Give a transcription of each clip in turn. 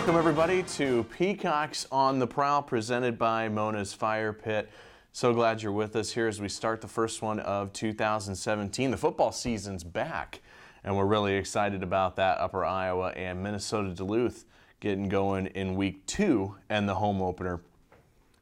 Welcome everybody to Peacocks on the Prowl, presented by Mona's Fire Pit. So glad you're with us here as we start the first one of 2017. The football season's back, and we're really excited about that. Upper Iowa and Minnesota Duluth getting going in week 2 and the home opener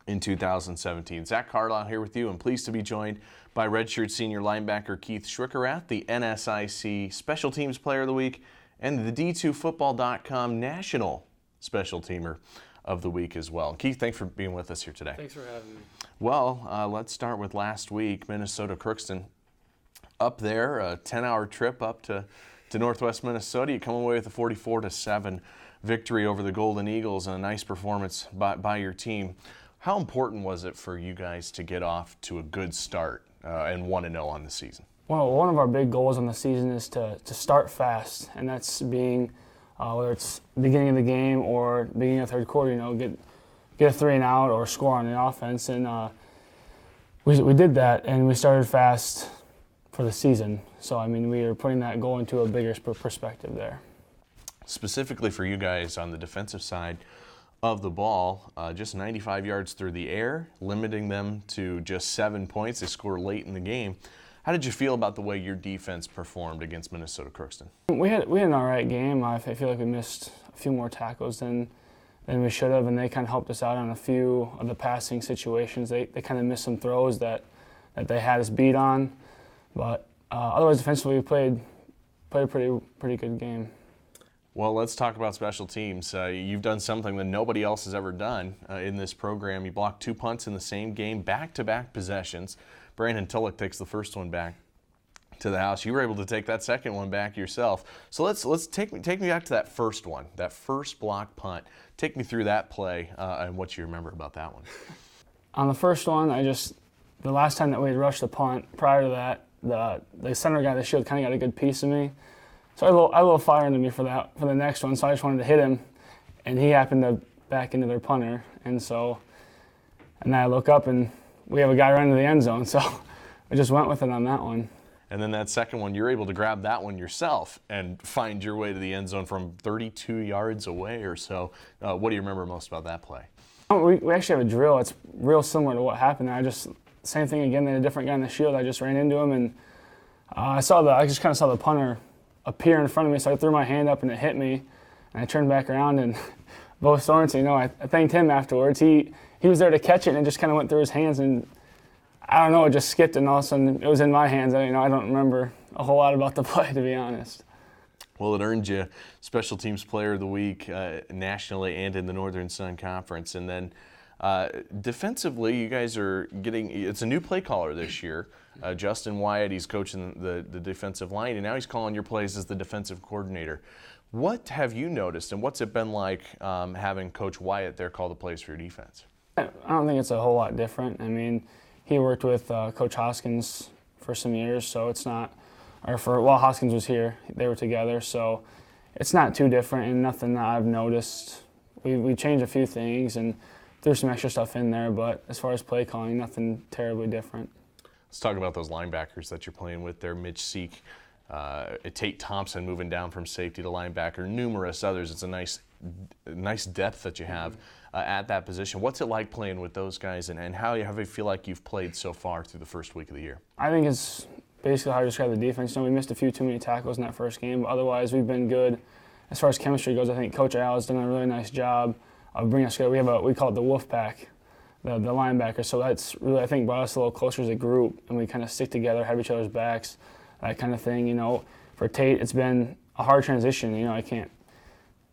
in 2017. Zach Carlisle here with you, and pleased to be joined by redshirt senior linebacker Keith Schwickerath, the NSIC Special Teams Player of the Week, and the D2Football.com National Special Teamer of the Week as well. Keith, thanks for being with us here today. Thanks for having me. Well, let's start with last week. Minnesota Crookston up there, a 10-hour trip up to northwest Minnesota. You come away with a 44-7 victory over the Golden Eagles and a nice performance by your team. How important was it for you guys to get off to a good start and 1-0 on the season? Well, one of our big goals on the season is to start fast, and that's being whether it's beginning of the game or beginning of the third quarter, get a 3-and-out or score on the offense. And we did that, and we started fast for the season. So, I mean, we are putting that goal into a bigger perspective there. Specifically for you guys on the defensive side of the ball, just 95 yards through the air, limiting them to just 7 points. They score late in the game. How did you feel about the way your defense performed against Minnesota Crookston? We had an all right game. I feel like we missed a few more tackles than we should have, and they kind of helped us out on a few of the passing situations. They kind of missed some throws that they had us beat on, but otherwise defensively we played a pretty good game. Well, let's talk about special teams. You've done something that nobody else has ever done in this program. You blocked 2 punts in the same game, back-to-back possessions. Brandon Tulloch takes the first one back to the house. You were able to take that second one back yourself. So let's take me back to that first one, that first block punt. Take me through that play and what you remember about that one. On the first one, the last time that we had rushed the punt, prior to that, the center guy, the shield, kind of got a good piece of me. So I had a little fire into me for the next one, so I just wanted to hit him, and he happened to back into their punter. And then I look up, and we have a guy running to the end zone, so I just went with it on that one. And then that second one, you're able to grab that one yourself and find your way to the end zone from 32 yards away or so. What do you remember most about that play? We actually have a drill. It's real similar to what happened there. Same thing again, then a different guy in the shield. I just ran into him, and I just kind of saw the punter appear in front of me, so I threw my hand up and it hit me, and I turned back around, and Bo Sorensen, I thanked him afterwards. He was there to catch it, and it just kind of went through his hands, and I don't know, it just skipped, and all of a sudden it was in my hands. I don't remember a whole lot about the play, to be honest. Well, it earned you Special Teams Player of the Week nationally and in the Northern Sun Conference. And then defensively, you guys are it's a new play caller this year. Justin Wyatt, he's coaching the defensive line, and now he's calling your plays as the defensive coordinator. What have you noticed, and what's it been like having Coach Wyatt there call the plays for your defense? I don't think it's a whole lot different. I mean, he worked with Coach Hoskins for some years, so it's not, while Hoskins was here, they were together, so it's not too different and nothing that I've noticed. We changed a few things and threw some extra stuff in there, but as far as play calling, nothing terribly different. Let's talk about those linebackers that you're playing with there. Mitch Seek, Tate Thompson moving down from safety to linebacker, numerous others. It's a nice depth that you have at that position. What's it like playing with those guys, and how do you feel like you've played so far through the first week of the year? I think it's basically how I describe the defense. We missed a few too many tackles in that first game, but otherwise we've been good. As far as chemistry goes, I think Coach Al has done a really nice job of bringing us together. We call it the Wolf Pack, the linebackers. So that's really, I think, brought us a little closer as a group, and we kind of stick together, have each other's backs, that kind of thing. For Tate, it's been a hard transition.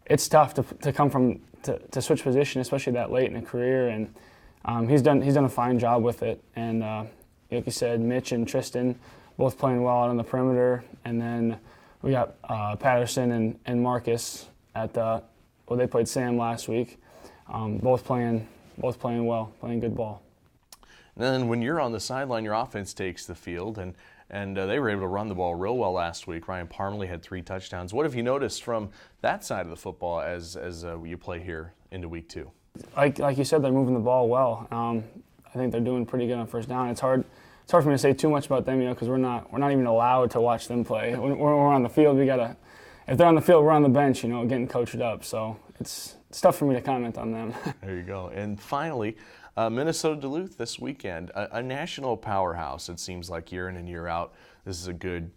It's tough to come from to switch position, especially that late in a career, and he's done a fine job with it. And like you said, Mitch and Tristan both playing well out on the perimeter, and then we got Patterson and Marcus they played Sam last week, both playing well, playing good ball. And then when you're on the sideline, your offense takes the field, and they were able to run the ball real well last week. Ryan Parmalee had 3 touchdowns. What have you noticed from that side of the football as you play here into week 2? Like you said, they're moving the ball well. I think they're doing pretty good on first down. It's hard for me to say too much about them, because we're not even allowed to watch them play. When we're on the field, if they're on the field, we're on the bench, getting coached up. So it's tough for me to comment on them. There you go. And finally, Minnesota Duluth this weekend, a national powerhouse, it seems like year in and year out. This is a good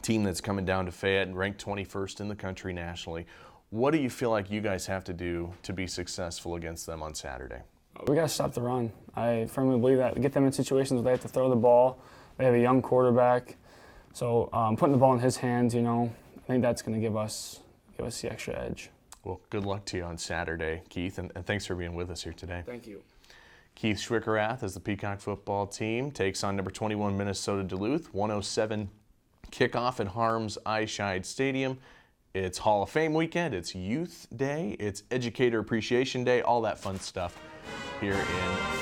team that's coming down to Fayette and ranked 21st in the country nationally. What do you feel like you guys have to do to be successful against them on Saturday? We got to stop the run. I firmly believe that. Get them in situations where they have to throw the ball. They have a young quarterback. So putting the ball in his hands, I think that's going to give us the extra edge. Well, good luck to you on Saturday, Keith, and thanks for being with us here today. Thank you. Keith Schwickerath, as the Peacock football team takes on number 21 Minnesota Duluth, 1:07 kickoff at Harms Eyeshide Stadium. It's Hall of Fame weekend, it's Youth Day, it's Educator Appreciation Day, all that fun stuff here in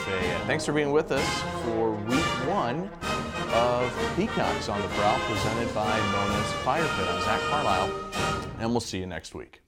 Fayette. Thanks for being with us for week 1 of Peacocks on the Prowl, presented by Mona's Fire Pit. I'm Zach Carlisle, and we'll see you next week.